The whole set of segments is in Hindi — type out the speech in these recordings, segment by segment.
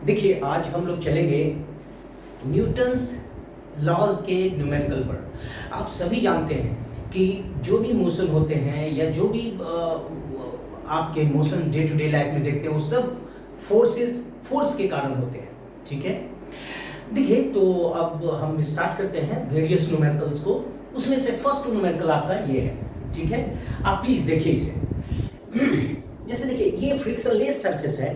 देखिए आज हम लोग चलेंगे न्यूटन्स लॉज के न्यूमेरिकल पर। आप सभी जानते हैं कि जो भी मोशन होते हैं या जो भी आपके motion day to day life में देखते हैं वो सब फोर्स के कारण होते हैं। ठीक है, देखिए तो अब हम स्टार्ट करते हैं वेरियस न्यूमेरिकल्स को। उसमें से फर्स्ट न्यूमेरिकल आपका ये है। ठीक है, आप प्लीज देखिए इसे। जैसे देखिए ये फ्रिक्शनलेस सरफेस है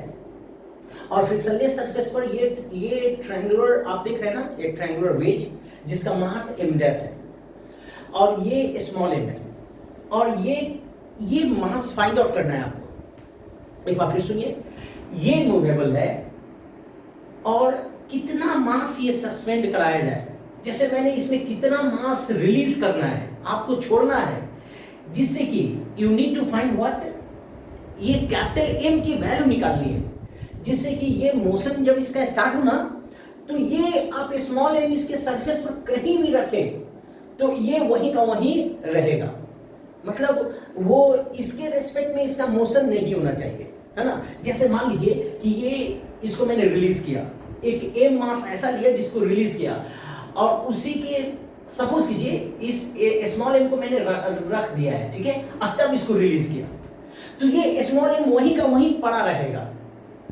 और फ्रिक्शनलेस सरफेस पर ये ट्रायंगुलर आप देख रहे हैं ना, एक ट्रायंगुलर वेज जिसका मास m डैश है और ये स्मॉल m है और ये मास फाइंड आउट करना है आपको। एक बार फिर सुनिए, ये मूवेबल है और कितना मास ये सस्पेंड कराया जाए, जैसे मैंने इसमें कितना मास रिलीज करना है आपको छोड़ना है, जिससे कि you need to find what, ये कैपिटल M की वैल्यू निकालनी है, जिससे कि ये मोशन जब इसका स्टार्ट हो ना तो ये आप स्मॉल m इसके सरफेस पर कहीं भी रखें तो ये वहीं का वहीं रहेगा। मतलब वो इसके रेस्पेक्ट में इसका मोशन नहीं होना चाहिए, है ना। जैसे मान लीजिए कि ये इसको मैंने रिलीज किया, एक m मास ऐसा लिया जिसको रिलीज किया और उसी के सपोज कीजिए इस स्मॉल m को मैंने रख दिया है, ठीक है, और तब इसको रिलीज किया तो ये स्मॉल m वहीं का वहीं पड़ा रहेगा,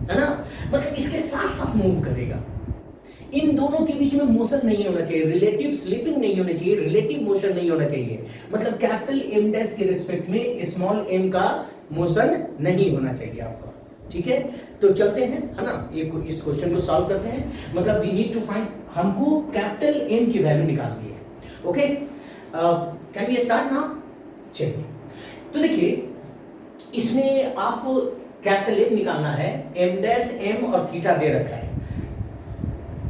है ना। मतलब इसके साथ साथ मूव करेगा। इन दोनों के बीच में मोशन नहीं होना चाहिए, रिलेटिव स्लिपिंग नहीं होनी चाहिए, रिलेटिव मोशन नहीं होना चाहिए। मतलब कैपिटल M डैश के रिस्पेक्ट में स्मॉल m का मोशन नहीं होना चाहिए आपका। ठीक है, तो चलते हैं, है ना, इस क्वेश्चन को सॉल्व करते हैं। मतलब वी नीड टू फाइंड, हमको कैपिटल M की वैल्यू निकालनी है। Okay, can we start now? चलिए, तो देखिए इसमें आपको कैपिटल M निकालना है, m डैश m और थीटा दे रखा है।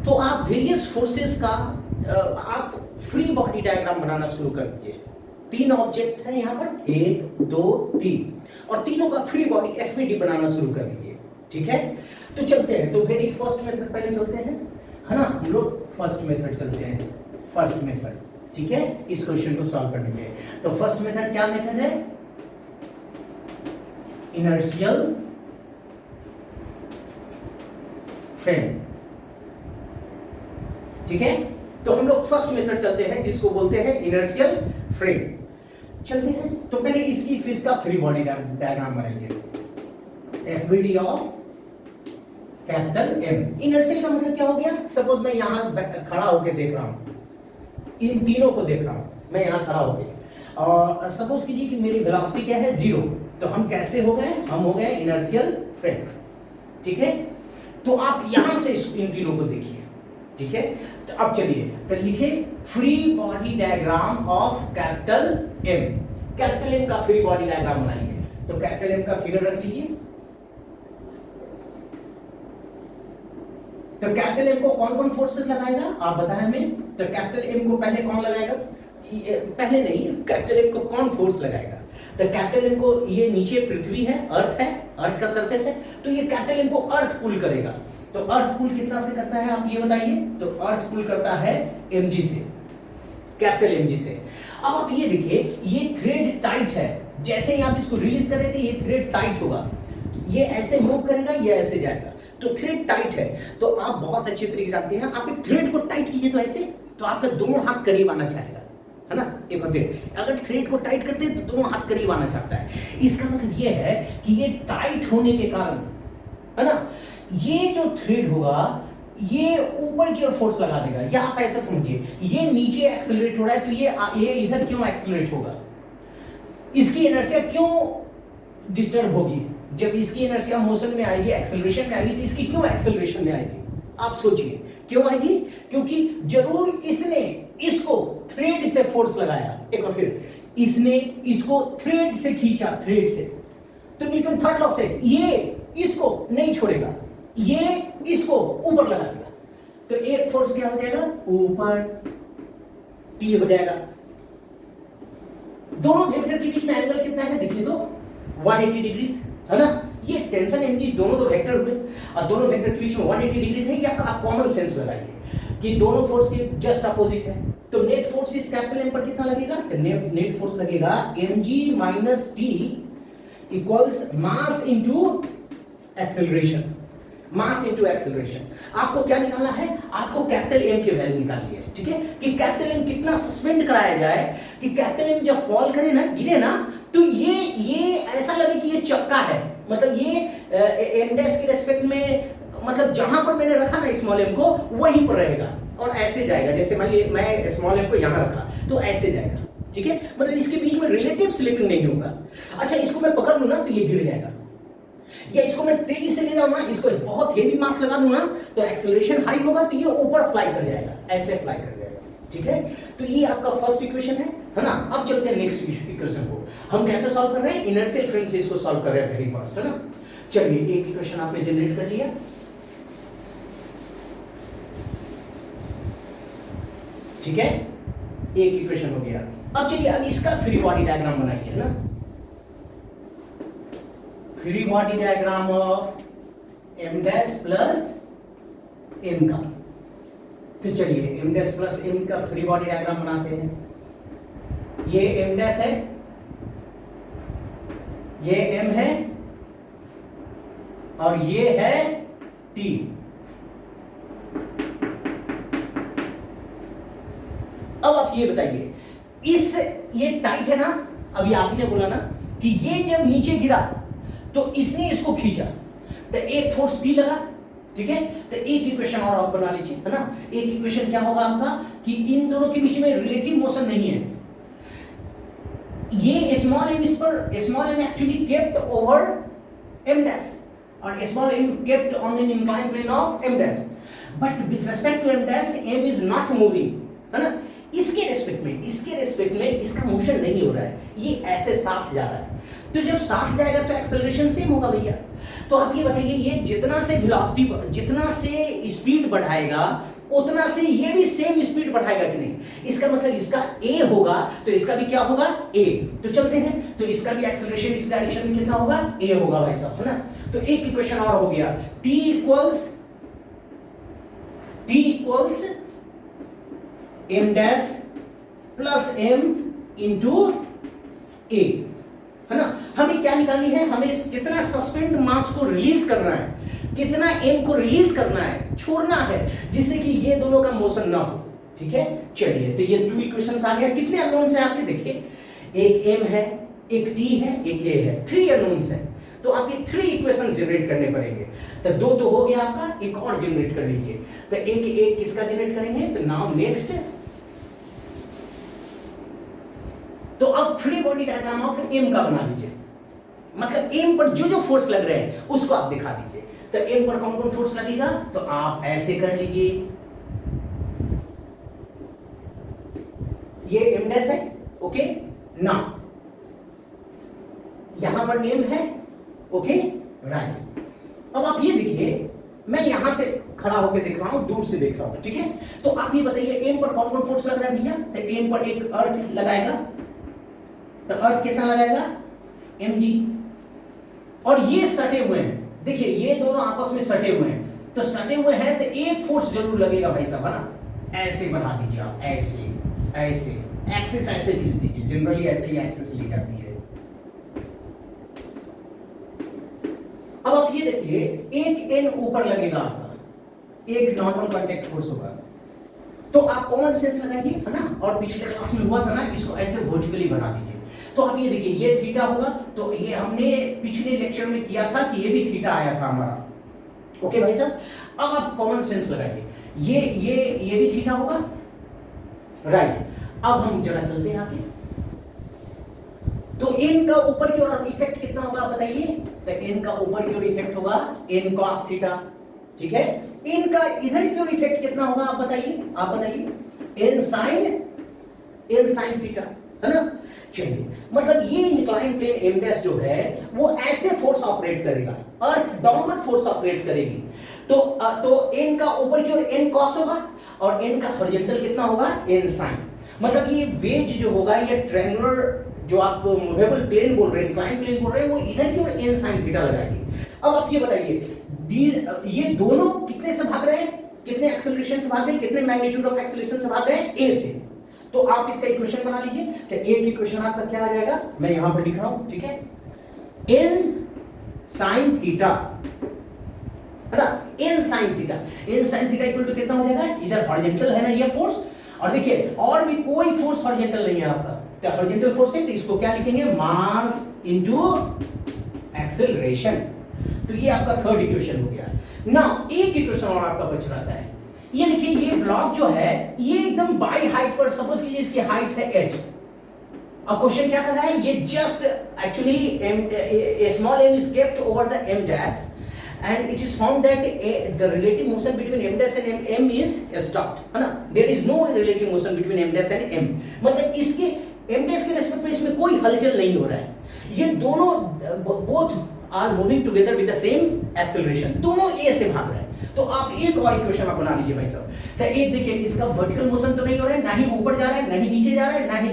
तो आप वेरियस फोर्सेस का आप फ्री बॉडी डायग्राम बनाना शुरू कर दीजिए। 3 ऑब्जेक्ट्स हैं यहाँ पर, 1 2 3, और तीनों का फ्री बॉडी FBD बनाना शुरू कर दीजिए। ठीक है, तो चलते हैं। तो वेरी फर्स्ट मेथड पहले चलते हैं, है ना, हम लोग फर्स्ट मेथड चलते हैं, फर्स्ट मेथड। ठीक है, इस क्वेश्चन को सॉल्व करने के लिए तो फर्स्ट मेथड क्या मेथड है? Inertial frame. ठीक है, तो हम लोग फर्स्ट मेथड चलते हैं जिसको बोलते हैं इनर्शियल फ्रेम। चलते हैं, तो पहले इसकी फिर इसका फ्री बॉडी डायग्राम बनाएंगे। FBD of capital M। Inertial का मतलब क्या हो गया? सपोज मैं यहां खड़ा होकर देख रहा हूं, इन तीनों को देख रहा हूं, मैं यहां खड़ा होकर, और सपोज कीजिए कि मेरी वेलोसिटी क्या है? 0। तो हम कैसे हो गए? हम हो गए इनर्शियल फ्रेम। ठीक है, तो आप यहां से इन तीनों को देखिए। ठीक है, तो अब चलिए तो लिखे free body diagram of capital M। Capital M का फ्री बॉडी डायग्राम बनाइए। तो कैपिटल M का फिगर रख लीजिए। तो कैपिटल M को कौन कौन फोर्सेस लगाएगा आप बताएं हमें। तो कैपिटल M को पहले कौन लगाएगा? पहले नहीं, कैपिटल M को कौन फोर्स लगाएगा? तो कैपिटल M को, ये नीचे पृथ्वी है, अर्थ है, अर्थ का सरफेस है, तो ये कैपिटल M को अर्थ पुल करेगा। तो अर्थ पुल कितना से करता है आप ये बताइए। तो अर्थ पुल करता है mg से, कैपिटल mg से। अब आप ये देखिए, ये थ्रेड टाइट है, जैसे ही आप इसको रिलीज कर रहे थे ये थ्रेड टाइट होगा, ये ऐसे मूव करेगा, ये ऐसे जाएगा, तो थ्रेड टाइट है। तो आप बहुत अच्छे तरीके से जानते हैं, आप एक थ्रेड को टाइट कीजिए तो ऐसे, तो आपका दोनों हाथ करीब आना चाहेगा, है ना। एक बार फिर, अगर थ्रेड को टाइट करते हैं तो दोनों हाथ करीब आना चाहता है। इसका मतलब ये है कि ये टाइट होने के कारण, है ना, ये जो थ्रेड होगा ये ऊपर की ओर फोर्स लगा देगा। या आप ऐसा समझिए, ये नीचे एक्सेलरेट हो रहा है तो ये इधर क्यों एक्सेलरेट होगा? इसकी इनर्शिया क्यों डिस्टर्ब होगी? जब इसकी इनर्शिया मोशन में आएगी, एक्सेलरेशन में आएगी, तो इसकी क्यों एक्सेलरेशन में आएगी? आप सोचिए क्यों आएगी? क्योंकि जरूर इसने इसको थ्रेड से फोर्स लगाया। एक बार फिर, इसने इसको थ्रेड से खींचा, थ्रेड से, तो न्यूटन थर्ड लॉ से ये इसको नहीं छोड़ेगा, ये इसको ऊपर लगा देगा। तो एक फोर्स क्या हो जाएगा? ऊपर T हो जाएगा। दोनों वेक्टर के बीच में एंगल कितना है देखिए तो 180 डिग्री, है ना। ये टेंशन mg दोनों तो वेक्टर हुए और दोनों वेक्टर के बीच में 180 डिग्री है। या आप कॉमन सेंस लगाइए कि दोनों फोर्स के जस्ट अपोजिट है, तो नेट फोर्स इस कैपिटल M पर कितना लगेगा? नेट फोर्स लगेगा mg minus T equals mass into acceleration. Mass into acceleration. आपको क्या निकालना है, आपको कैपिटल एम की वैल्यू निकालनी है, ठीक है, कि कैपिटल एम कितना सस्पेंड कराया जाए कि कैपिटल एम जब फॉल करे ना, गिरे ना, तो ये ऐसा लगे कि ये चक्का है, मतलब ये एम डैश के रेस्पेक्ट में, मतलब जहां पर मैंने रखा ना स्मॉल एम को वहीं पर रहेगा और ऐसे जाएगा। जैसे मान लीजिए मैं स्मॉल एम को यहां रखा तो ऐसे जाएगा, ठीक है, मतलब इसके बीच में रिलेटिव स्लिपिंग नहीं होगा। अच्छा, इसको मैं पकड़ लूं ना तो ये गिर जाएगा, या इसको मैं तेजी से ले जाऊं ना, इसको बहुत हेवी मास लगा दूं ना तो एक्सेलरेशन हाई होगा तो ये ऊपर फ्लाई कर जाएगा, ऐसे फ्लाई कर जाएगा, ठीक है। तो ये आपका फर्स्ट इक्वेशन है ना। अब चलते हैं नेक्स्ट इक्वेशन को, हम कैसे सॉल्व कर रहे हैं, इनर्शियल फ्रेम से इसको सॉल्व कर रहे हैं वेरी फास्ट, है ना। चलिए एक इक्वेशन आपने जनरेट कर लिया, ठीक है, एक इक्वेशन हो गया। अब चलिए अब इसका फ्री बॉडी डायग्राम बनाइए ना, free body diagram of M dash plus M का। तो चलिए एम डैश प्लस एम का फ्री बॉडी डायग्राम बनाते हैं। ये एम डैश है, ये एम है और ये है टी। अब आप ये बताइए, ये टाइट है ना, अभी आप ही ने बोला ना कि ये जब नीचे गिरा तो इसने इसको खींचा तो एक फोर्स टी लगा, ठीक है। तो एक इक्वेशन और आप बना लीजिए, है ना। एक इक्वेशन क्या होगा आपका कि इन दोनों के बीच में रिलेटिव मोशन नहीं है। ये स्मॉल एम, इस पर small m actually kept over m dash और small m kept on an inclined plane of M dash, but with respect to m dash m is not moving, है ना। इसके रेस्पेक्ट में इसका मोशन नहीं हो रहा है, ये ऐसे साथ जा रहा है। तो जब साथ जाएगा तो एक्सेलरेशन सेम होगा भैया। तो आप ये बताइए, ये जितना से वेलोसिटी, जितना से स्पीड बढ़ाएगा उतना से ये भी सेम स्पीड बढ़ाएगा कि नहीं। इसका मतलब इसका ए होगा तो इसका भी क्या होगा, ए। तो चलते हैं, तो इसका भी एक्सेलरेशन इस डायरेक्शन में कितना होगा, ए होगा भाई साहब, है ना। तो एक इक्वेशन और हो गया, T equals m dash plus m into a, है ना। हमें क्या निकालनी है, हमें कितना सस्पेंड मास को रिलीज करना है, कितना एम को रिलीज करना है, छोड़ना है, जिससे कि ये दोनों का मोशन ना हो, ठीक है। चलिए, तो ये 2 इक्वेशंस आ गया। कितने अननोन्स हैं आपके, देखिए, एक एम है, एक टी है, एक ए है, 3 अननोन्स हैं। तो आपके 3 इक्वेशन जनरेट करने पड़ेंगे। तो 2 तो हो गया आपका, एक और जनरेट कर लीजिए। तो एक किसका जनरेट करेंगे, तो नाउ नेक्स्ट, तो अब free body diagram of M का बना लीजिए, मतलब एम पर जो जो फोर्स लग रहे हैं उसको आप दिखा दीजिए। तो एम पर कौन कौन फोर्स लगेगा, तो आप ऐसे कर लीजिए, ये एम डैश है, ओके ना, यहां पर एम है, ओके राइट। अब आप ये देखिए, मैं यहां से खड़ा होकर देख रहा हूं, दूर से देख रहा हूं, ठीक है। तो आप ये बताइए, एम पर कौन कौन फोर्स लग रहा है भैया, तो एम पर एक अर्थ लगाएगा, तो अर्थ कितना लगाएगा, mg, और ये सटे हुए हैं, देखिए ये दोनों आपस में सटे हुए हैं, तो सटे हुए हैं तो एक फोर्स जरूर लगेगा भाई साहब, है ना। ऐसे बढ़ा दीजिए आप, ऐसे ऐसे एक्सिस ऐसे खींच दीजिए, जनरली ऐसे ही एक्सिस ली जाती है। अब आप ये देखिए, एक एन ऊपर लगेगा आपका, एक नॉर्मल कांटेक्ट फोर्स होगा, तो आप कॉमन सेंस लगाइए, है ना। और पिछले क्लास में हुआ था ना, इसको ऐसे वर्टिकली बढ़ा दीजिए। तो आप ये देखिए, ये थीटा होगा, तो ये हमने पिछले लेक्चर में किया था कि ये भी थीटा आया था हमारा, ओके भाई साहब। अब आप कॉमन सेंस लगाइए, ये भी थीटा होगा, राइट। अब हम जरा चलते हैं आगे, तो एन का ऊपर की ओर इफेक्ट कितना होगा आप बताइए, तो एन का ऊपर की ओर इफेक्ट होगा एन cos थीटा, ठीक है। एन का इधर की ओर इफेक्ट कितना होगा आप बताइए, एन sin थीटा, है ना। चलिए, मतलब ये इंक्लाइन प्लेन एम डैश जो है वो ऐसे फोर्स ऑपरेट करेगा, अर्थ डाउनवर्ड फोर्स ऑपरेट करेगी, तो एन का ऊपर की ओर एन cos होगा और एन का हॉरिजॉन्टल कितना होगा, एन sin। मतलब ये वेज जो होगा, ये ट्रायंगुलर जो आप मूवेबल प्लेन बोल रहे हैं, इंक्लाइन प्लेन बोल रहे हैं, वो इधर की ओर एन sin थीटा लगाएगी। अब आप ये बताइए, ये दोनों कितने से भाग रहे हैं, कितने एक्सेलरेशन से भाग रहे हैं, कितने मैग्नीट्यूड ऑफ एक्सेलरेशन से भाग रहे हैं, ए से। तो आप इसका इक्वेशन बना लीजिए। तो एक इक्वेशन आपका क्या आ जाएगा, मैं यहां पर लिख रहा हूं, ठीक है, एन sin थीटा है ना, n sin theta, n sin theta equal to कितना हो जाएगा, इधर हॉरिजॉन्टल है ना ये फोर्स, और देखिए और भी कोई फोर्स हॉरिजॉन्टल नहीं है आपका, तो हॉरिजॉन्टल फोर्स है तो इसको क्या लिखेंगे, मास इनटू एक्सेलरेशन। तो ये आपका थर्ड इक्वेशन हो गया। नाउ एक इक्वेशन और आपका बच रहा है, ये देखिए ये ब्लॉक जो है ये एकदम बाई हाइट पर, सपोज कीजिए इसकी हाइट है h, अब क्वेश्चन क्या कर रहा है, ये just actually small m is kept over the m dash and it is found that the relative motion between m dash and m is stopped, है ना, there is no relative motion between m dash and m, मतलब इसके m dash के रेस्पेक्ट में इसमें कोई हलचल नहीं हो रहा है, ये दोनों both are moving together with the same acceleration, दोनों a से भाग रहे हैं। तो आप एक और इक्वेशन आप बना लीजिए भाई साहब, तो एक देखिए इसका वर्टिकल मोशन तो नहीं हो रहा है, ना ही ऊपर जा रहा है ना ही नीचे जा रहा है, ना ही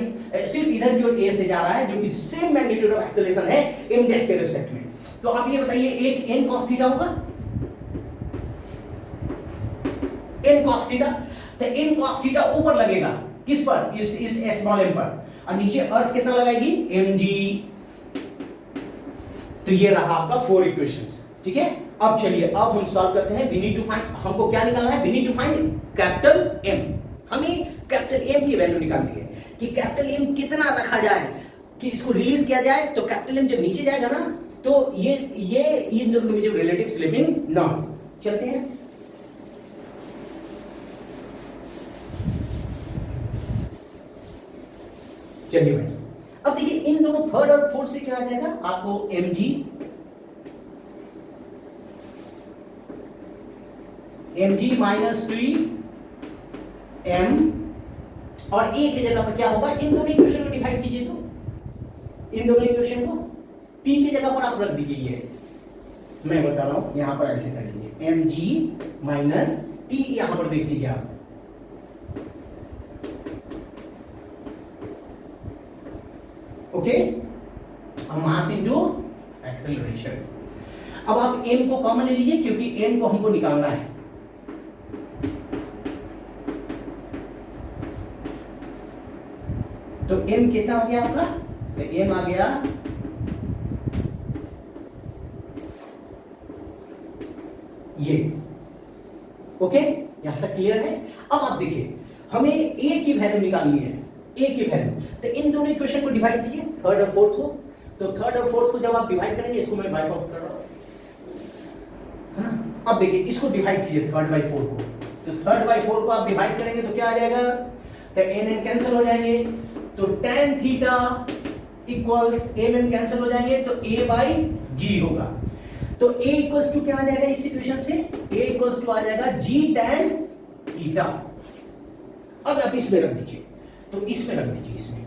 सिर्फ इधर की ओर a से जा रहा है, जो कि सेम मैग्नीट्यूड ऑफ एक्सेलरेशन है m डैश के रिस्पेक्ट में। तो आप ये बताइए एक n cos थीटा होगा, n cos थीटा, तो n cos थीटा ऊपर लगेगा किस पर, इस स्मॉल m पर, और नीचे अर्थ कितना लगाएगी, mg। तो ये रहा आपका 4 इक्वेशंस, ठीक है। अब चलिए अब हम सॉल्व करते हैं, वी नीड टू फाइंड, हमको क्या निकालना है, we need to find capital M, हमें कैपिटल M की वैल्यू निकालनी है कि कैपिटल M कितना रखा जाए कि इसको रिलीज किया जाए, तो कैपिटल M जब नीचे जाएगा ना तो ये इन दोनों के बीच में रिलेटिव स्लिपिंग नॉर्म, चलते हैं। चलिए भाई अब देखिए इन दोनों थर्ड और फोर्थ से क्या आ जाएगा आपको, mg माइनस 2m, और a की जगह पर क्या होगा, इन दोनों इक्वेशन को डिवाइड कीजिए, तो इन दोनों इक्वेशन को t की जगह पर आप रख दीजिए, ये मैं बता रहा हूं यहां पर ऐसे कर लीजिए, mg माइनस t, यहां पर देख लीजिए आप, ओके, मास इनटू एक्सेलरेशन। अब आप m को कॉमन ले लीजिए क्योंकि m को हमको निकालना है, तो m कितना आ गया आपका, तो m आ गया ये, ओके, यहां तक क्लियर है। अब आप देखिए हमें a की वैल्यू निकालनी है, a की वैल्यू, तो इन दोनों इक्वेशन को डिवाइड कीजिए थर्ड और फोर्थ को, तो थर्ड और फोर्थ को जब आप डिवाइड करेंगे, इसको मैं बाय आउट कर रहा हूं, है ना। अब देखिए इसको डिवाइड कीजिए थर्ड बाय 4 को, तो थर्ड बाय 4 को आप डिवाइड करेंगे तो क्या आ जाएगा, तो n कैंसिल हो जाएंगे, तो tan theta equals m cancel हो जाएंगे, तो a बाय g होगा, तो a इक्वल्स टू क्या आ जाएगा इस इक्वेशन से, a इक्वल्स टू आ जाएगा g tan थीटा। अब आप इसमें रख दीजिए, तो इसमें रख दीजिए, इसमें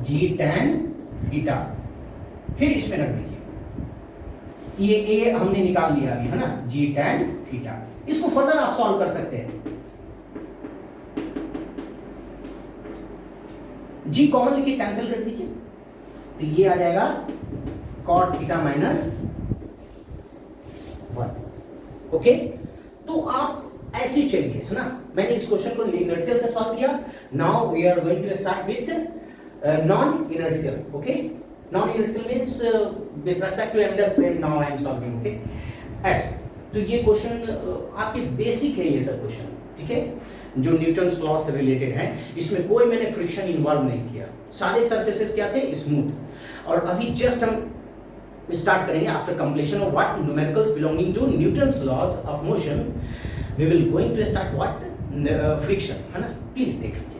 g tan थीटा, फिर इसमें रख दीजिए, ये a हमने निकाल लिया अभी, है ना, g tan थीटा। इसको फर्दर आप सॉल्व कर सकते हैं, g कॉमन लेके कैंसिल कर दीजिए, तो ये आ जाएगा cot थीटा माइनस 1, ओके। तो आप ऐसे चलिए, है ना, मैंने इस क्वेश्चन को इनर्शियल से सॉल्व किया, now we are going to start with non inertial, okay. Non inertial means with respect to m dash, now I am solving, okay, ऐसे। तो ये क्वेश्चन आपके बेसिक है, ये सब क्वेश्चन, ठीक है, जो न्यूटन्स लॉ से रिलेटेड है, इसमें कोई मैंने फ्रिक्शन इन्वॉल्व नहीं किया, सारे सरफेसेस क्या थे, स्मूथ। और अभी जस्ट हम स्टार्ट करेंगे after completion of what numericals belonging to Newton's laws of motion, we will going to start what friction, है ना, प्लीज देख लीजिए।